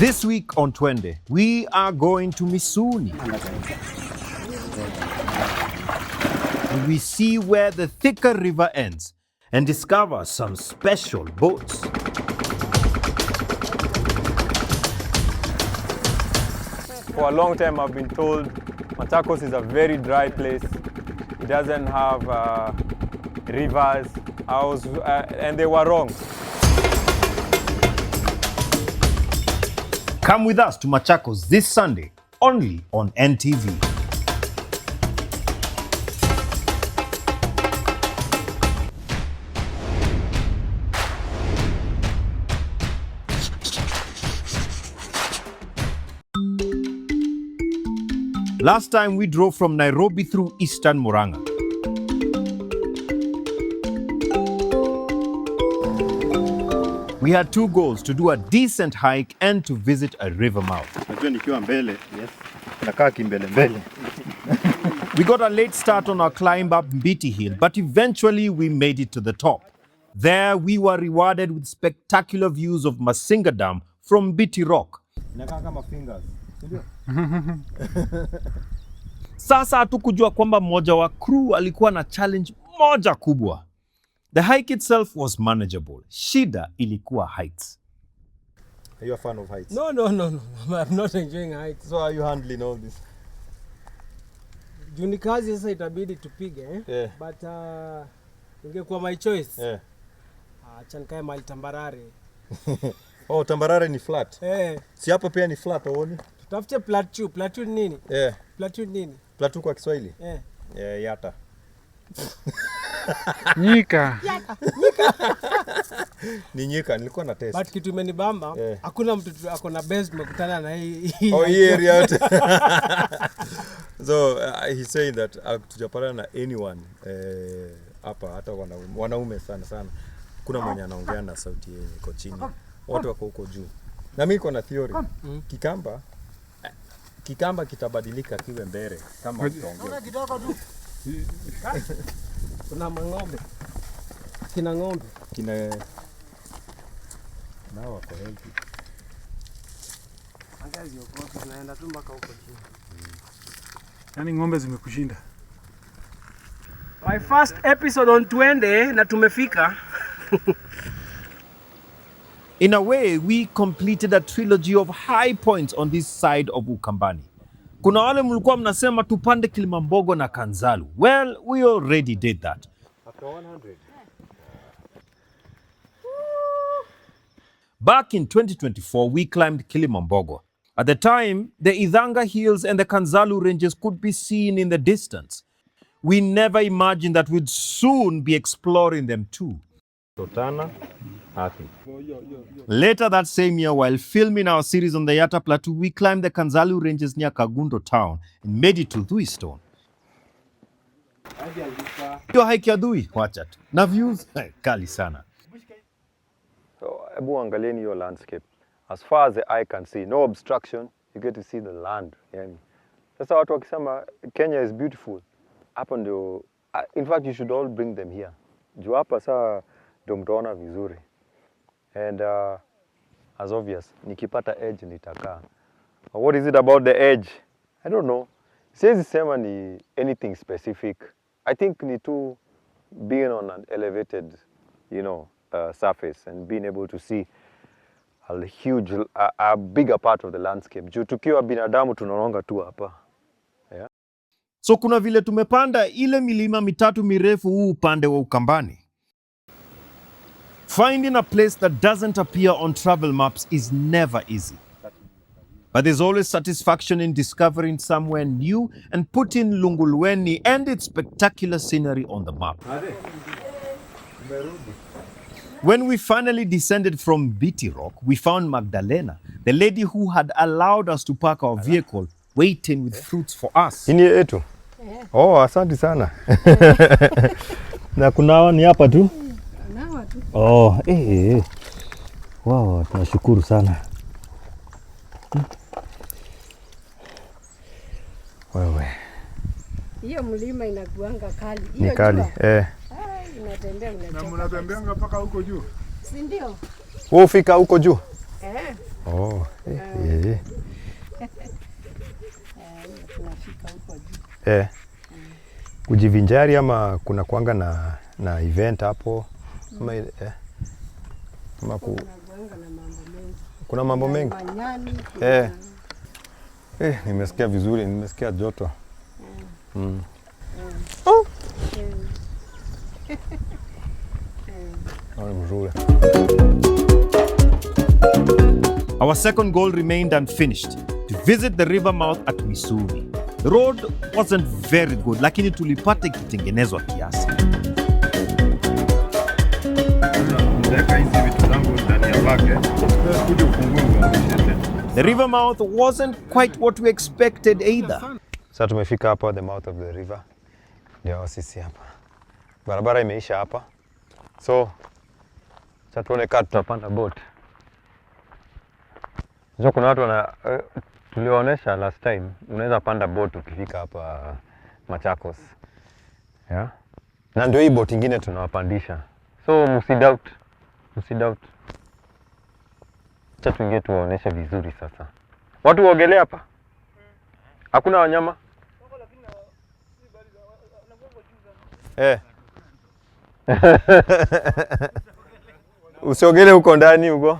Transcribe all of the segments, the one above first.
This week on Twende, we are going to Misuuni. And we see where the Thika River ends and discover some special boats. For a long time I've been told Machakos is a very dry place. It doesn't have rivers, and they were wrong. Come with us to Machakos this Sunday, only on NTV. Last time we drove from Nairobi through eastern Murang'a. We had two goals: to do a decent hike and to visit a river mouth. We got a late start on our climb up Mbiti Hill, but eventually we made it to the top. There we were rewarded with spectacular views of Masinga Dam from Mbiti Rock. Sasa hatukujua kwamba mmoja wa crew alikuwa na challenge moja kubwa. The hike itself was manageable. Shida ilikuwa heights. Are you a fan of heights? No. I'm not enjoying heights. So are you handling all this? Juni kazi sasa itabidi tupige, Yeah. But ingekuwa my choice. Yeah. Acha nikae mahali tambarare. Oh, tambarare ni flat. Si hapa pia ni flat uone? Tutafute plateau. Plateau nini? Plateau nini? Plateau kwa Kiswahili? Yata. Nyika. Ni nyika, nilikuwa na test. But kitu imenibamba, hakuna mtu ako na base tumekutana na hii. Oh, hii area yote. So he's saying that tujapata na anyone hapa hata wanaume sana. Kuna mwenye anaongea na sauti iko chini. Watu wako huko juu. Na mimi niko na theory. Kikamba kitabadilika kiwe mbele kama utaongea. Kuna ng'ombe. Kina ng'ombe. Nao wako healthy. Angazi huko tunaenda tu mpaka huko chini. Yaani ng'ombe zimekushinda. My first episode on Twende na tumefika. In a way, we completed a trilogy of high points on this side of Ukambani. Kuna wale mlikuwa mnasema tupande Kilimambogo na Kanzalu. Well, we already did that. After 100. Back in 2024, we climbed Kilimambogo. At the time, the Idhanga Hills and the Kanzalu ranges could be seen in the distance. We never imagined that we'd soon be exploring them too. Totana, happy. Later that same year, while filming our series on the Yata Plateau, we climbed the Kanzalu ranges near Kagundo town and made it to Dhui Stone. Your hike ya Dhui, watch it. Na views, kali sana. So, ebu angalieni your landscape. As far as the eye can see, no obstruction, you get to see the land. Yani. Sasa watu wakisema Kenya is beautiful. Hapa ndio, in fact, you should all bring them here. Juu hapa saa ndio mtaona vizuri. And as obvious, nikipata edge nitakaa. What is it about the edge? I don't know. Siwezi sema ni anything specific. I think ni tu being on an elevated, surface and being able to see a bigger part of the landscape. Juu tukiwa binadamu tunaonanga tu hapa. Yeah. So kuna vile tumepanda ile milima mitatu mirefu huu upande wa Ukambani. Finding a place that doesn't appear on travel maps is never easy. But there's always satisfaction in discovering somewhere new and putting Lungulweni and its spectacular scenery on the map. When we finally descended from Mbiti Rock, we found Magdalena, the lady who had allowed us to park our vehicle, waiting with fruits for us. Ini yetu? Oh, asante sana. Na kunawa ni hapa tu? Oh, wow, tunashukuru sana. Wewe. Hiyo mlima inakuanga kali. Ni kali, Unatembea unachoka. Na mnatembea mpaka huko juu? Si ndio? Wewe ufika huko juu? Oh, tunafika huko juu. Kujivinjari ama kuna kuanga na event hapo ama ama Tunakuanga na mambo mengi. kuna mambo mengi. Manyani. Nimesikia vizuri, nimesikia joto. Mzuri. Our second goal remained unfinished, to visit the river mouth at Misuuni. The road wasn't very good, lakini tulipata ikitengenezwa kiasi. The river mouth wasn't quite what we expected either. Sasa tumefika hapa the mouth of the river. Ndio sisi hapa. Barabara imeisha hapa. So sasa tuone kama tutapanda boat. Sasa kuna watu tuliwaonesha last time, unaweza panda boat ukifika hapa Machakos. Yeah. Na ndio hii boat nyingine tunawapandisha. So msidoubt. Acha tuingie tuwaoneshe vizuri sasa. Watu waogelea hapa? Hakuna wanyama? Usiogele huko ndani huko.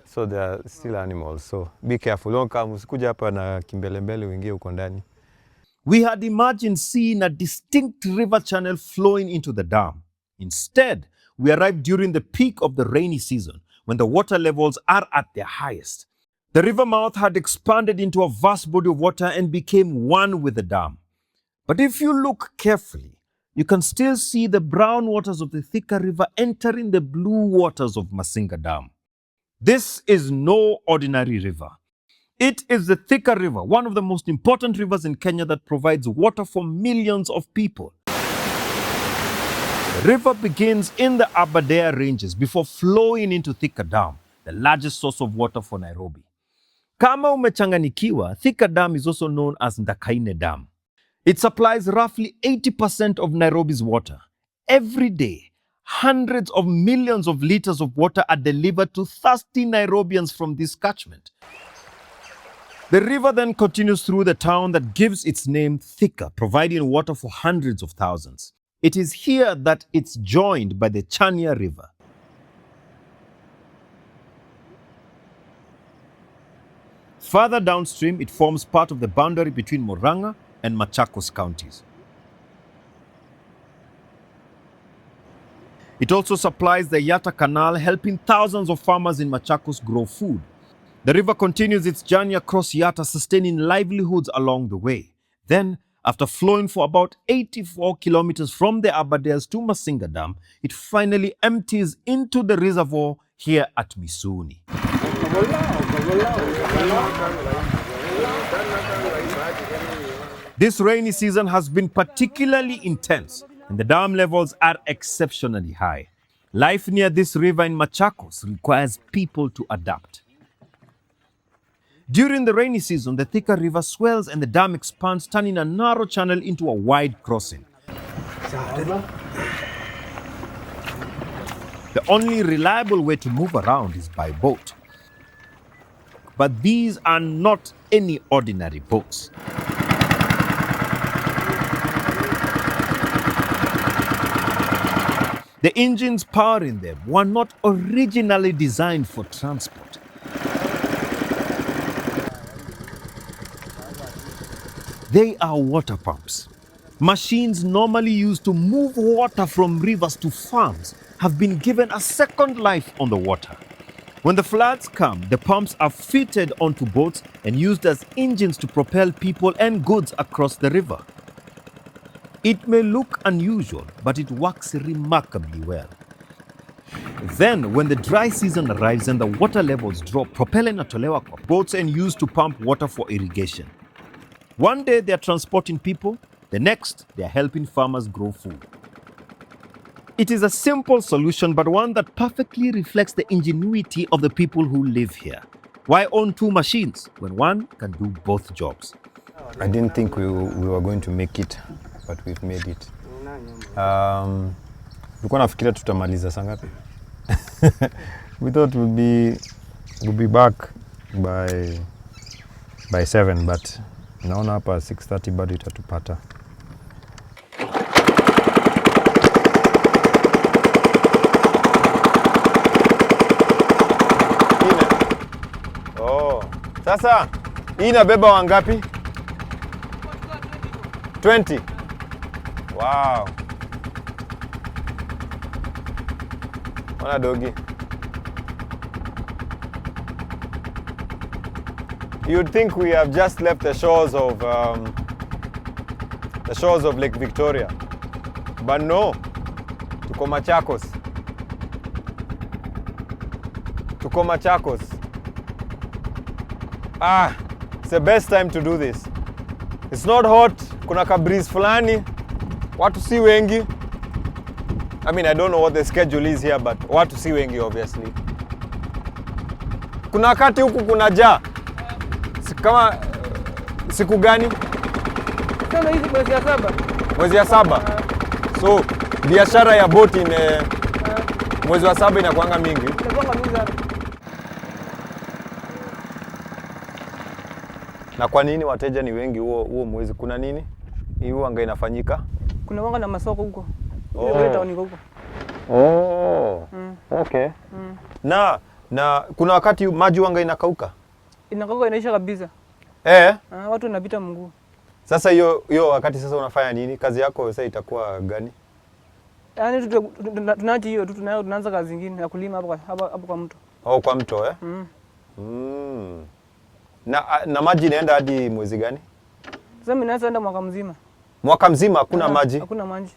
So there are still animals, so be careful. Don't come, usikuja hapa na kimbelembele uingie huko ndani. We had imagined seeing a distinct river channel flowing into the dam. Instead, we arrived during the peak of the rainy season, when the water levels are at their highest. The river mouth had expanded into a vast body of water and became one with the dam. But if you look carefully, you can still see the brown waters of the Thika River entering the blue waters of Masinga Dam. This is no ordinary river. It is the Thika River, one of the most important rivers in Kenya that provides water for millions of people. The river begins in the Aberdare Ranges before flowing into Thika Dam, the largest source of water for Nairobi. Kama umechanganikiwa, Thika Dam is also known as Ndakaine Dam. It supplies roughly 80% of Nairobi's water. Every day, hundreds of millions of liters of water are delivered to thirsty Nairobians from this catchment. The river then continues through the town that gives its name Thika, providing water for hundreds of thousands. It is here that it's joined by the Chania River. Further downstream, it forms part of the boundary between Murang'a and Machakos counties. It also supplies the Yatta Canal, helping thousands of farmers in Machakos grow food. The river continues its journey across Yatta, sustaining livelihoods along the way. Then, after flowing for about 84 kilometers from the Aberdares to Masinga Dam, it finally empties into the reservoir here at Misuuni. This rainy season has been particularly intense, and the dam levels are exceptionally high. Life near this river in Machakos requires people to adapt. During the rainy season, the Thika River swells and the dam expands, turning a narrow channel into a wide crossing. The only reliable way to move around is by boat. But these are not any ordinary boats. The engines powering them were not originally designed for transport. They are water pumps. Machines normally used to move water from rivers to farms have been given a second life on the water. When the floods come, the pumps are fitted onto boats and used as engines to propel people and goods across the river. It may look unusual, but it works remarkably well. Then, when the dry season arrives and the water levels drop, propellant inatolewa kwa boats and used to pump water for irrigation. One day they are transporting people, the next they are helping farmers grow food. It is a simple solution, but one that perfectly reflects the ingenuity of the people who live here. Why own two machines when one can do both jobs? I didn't think we were going to make it, but we've made it. Nilikuwa nafikiria tutamaliza saa ngapi? We thought we'll be back by 7 but naona hapa 6:30 bado itatupata. Oh, sasa hii inabeba wangapi? 20. Wow. Ona dogi. You'd think we have just left the shores of Lake Victoria, but no. Tuko Machakos. It's the best time to do this. It's not hot. Kuna ka breeze fulani. Watu si wengi. I mean, I don't know what the schedule is here, but watu si wengi obviously. Kuna wakati huku kuna jaa. Kama siku gani? Kama hizi mwezi ya 7. Mwezi ya 7. So, biashara ya boti mwezi wa 7 inakuanga mingi. Inakuanga mingi sana. Na kwa nini wateja ni wengi huo mwezi? Kuna nini? Hii anga inafanyika? Kuna wanga na masoko huko. Oh. Town huko. Oh. Okay. Na kuna wakati maji wanga inakauka? Inakauka inaisha kabisa. Watu wanapita mguu. Sasa hiyo wakati sasa unafanya nini? Kazi yako sasa itakuwa gani? Yaani tunaacha hiyo tu tunaanza kazi nyingine ya kulima hapo kwa mto. Oh, kwa mto Na maji inaenda hadi mwezi gani? Sasa mimi naanza enda mwaka mzima. Mwaka mzima hakuna maji? Hakuna maji.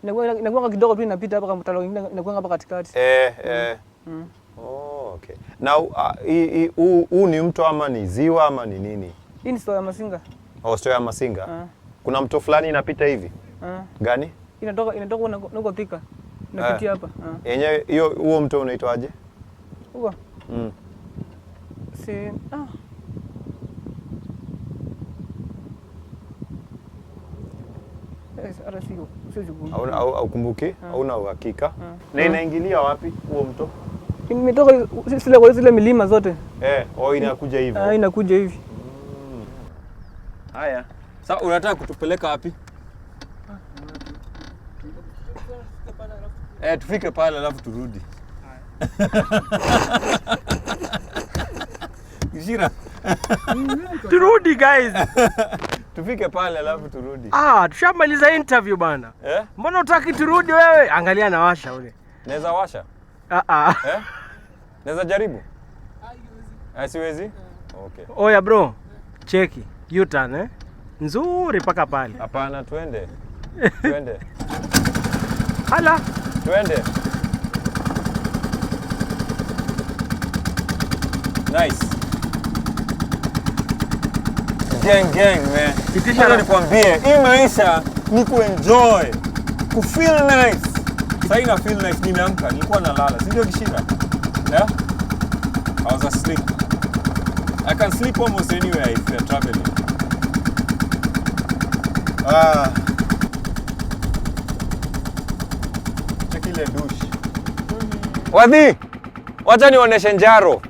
Inakuwa kidogo tu inapita hapa kama mtalo inakuwa hapa katikati. Oh, okay. Na huu ni mto ama ni ziwa ama ni nini? Hii ni Stoya Masinga. Oh, Stoya Masinga. Kuna mto fulani inapita hivi? Gani? Inatoka huko Thika. Inapitia hapa. Yenyewe huo mto unaitwaje? Huko. Au kumbuki? Hauna uhakika? Na inaingilia wapi huo mto? Imetoka zile milima zote. Inakuja hivi. Inakuja hivi. Haya. Sasa unataka kutupeleka wapi? Tufike pale alafu turudi. Kishira. Turudi guys. Tufike pale alafu turudi. Tushamaliza interview bana. Mbona utaki turudi wewe? Angalia na washa ule. Naweza washa? Naweza jaribu? Siwezi? Okay. Oya bro. Cheki. U-turn nzuri paka pale. Hapana, twende. Hala. Twende. Nice. Gang man. Itisha nikwambie, hii maisha ni kuenjoy, kufeel nice. Sasa ina feel nice, nimeamka, nilikuwa nalala, si ndio Kishira? I was asleep. I can sleep almost anywhere if you're traveling. Check ile douche. Wadhi, wacha nionyeshe njaro.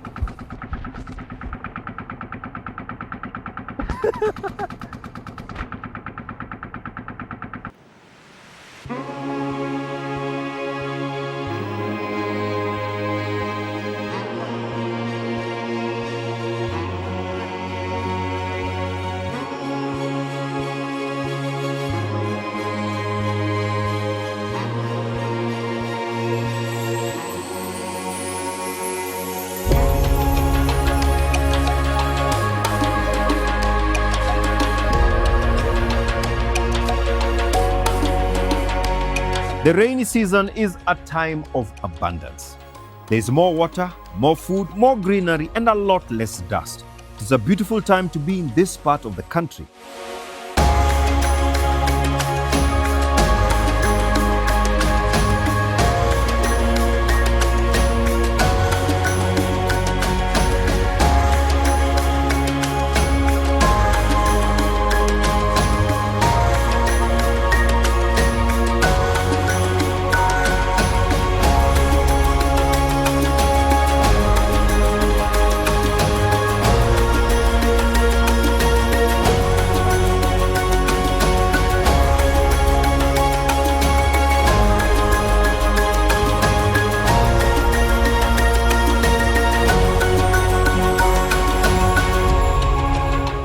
The rainy season is a time of abundance. There's more water, more food, more greenery, and a lot less dust. It's a beautiful time to be in this part of the country.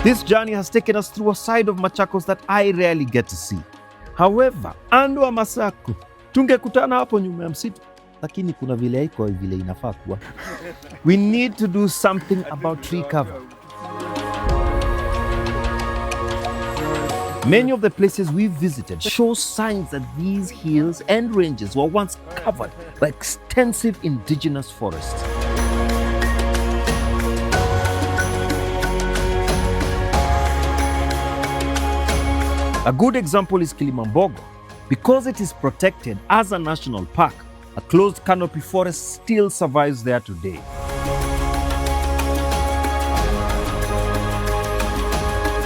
This journey has taken us through a side of Machakos that I rarely get to see. However, ando wa Masaku, tungekutana hapo nyuma ya msitu, lakini kuna vile haiko vile inafaa kuwa. We need to do something about tree cover. Many of the places we visited show signs that these hills and ranges were once covered by extensive indigenous forests. A good example is Kilimambogo. Because it is protected as a national park, a closed canopy forest still survives there today.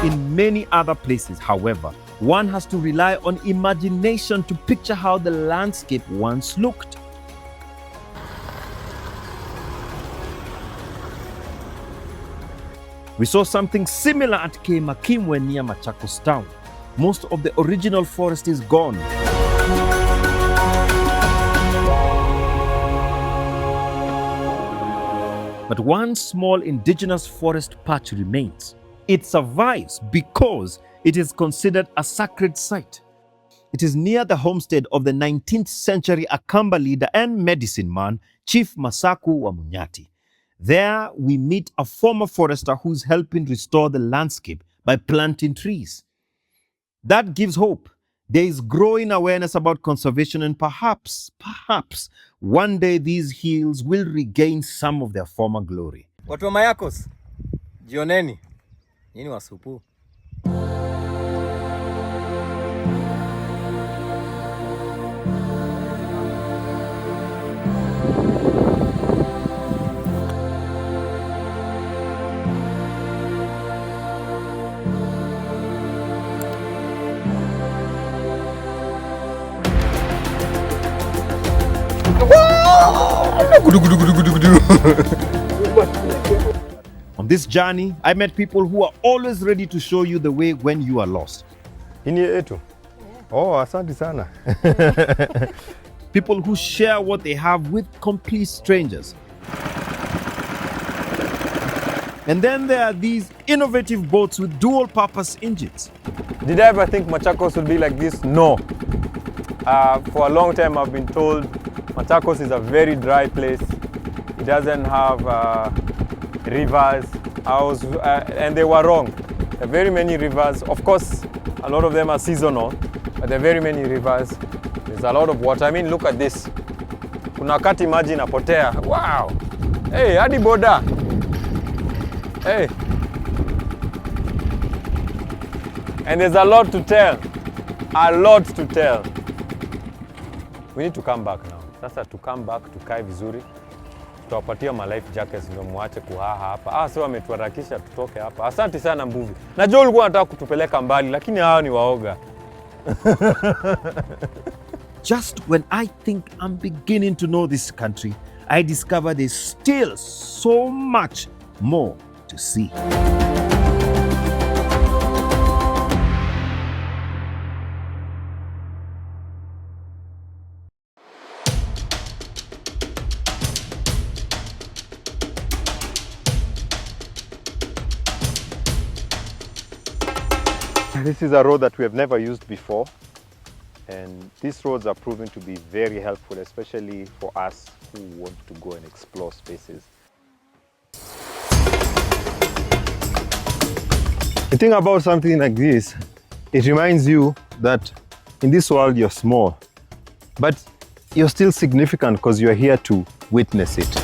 In many other places, however, one has to rely on imagination to picture how the landscape once looked. We saw something similar at Keimakimwe near Machakos town. Most of the original forest is gone. But one small indigenous forest patch remains. It survives because it is considered a sacred site. It is near the homestead of the 19th century Akamba leader and medicine man, Chief Masaku wa Munyati. There we meet a former forester who's helping restore the landscape by planting trees. That gives hope. There is growing awareness about conservation, and perhaps, one day these hills will regain some of their former glory. Watu wa Machakos, jioneni. Nini wasupu? On this journey, I met people who are always ready to show you the way when you are lost. Ini yetu. Oh, asante sana. People who share what they have with complete strangers. And then there are these innovative boats with dual-purpose engines. Did I ever think Machakos would be like this? No. For a long time I've been told Machakos is a very dry place. It doesn't have rivers. And they were wrong. There are very many rivers. Of course, a lot of them are seasonal, but there are very many rivers. There's a lot of water. I mean, look at this. Kuna wakati maji inapotea. Wow. Hey, hadi boda. Hey. And there's a lot to tell. A lot to tell. We need to come back now. Sasa to come back, tukae vizuri. Tutawapatia ma life jackets ndio muache kuhaha hapa. Sio wametuharakisha tutoke hapa. Asante sana Mbuvi. Najua ulikuwa unataka kutupeleka mbali, lakini hawa ni waoga. Just when I think I'm beginning to know this country, I discover there's still so much more to see. This is a road that we have never used before, and these roads are proven to be very helpful, especially for us who want to go and explore spaces. The thing about something like this, it reminds you that in this world you're small, but you're still significant because you're here to witness it.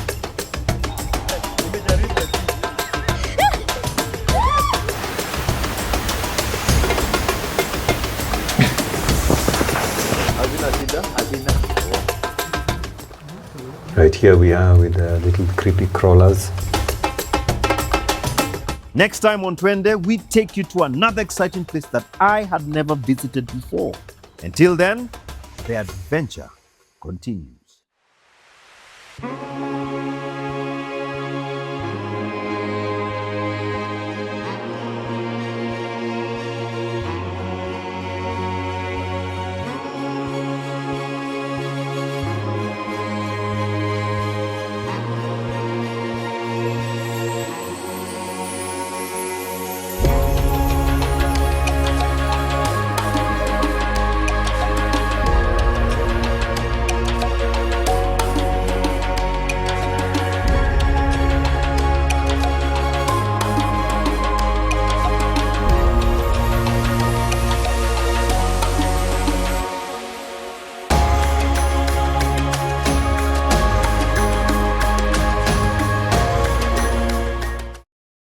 Right here we are with the little creepy crawlers. Next time on Twende, we take you to another exciting place that I had never visited before. Until then, the adventure continues.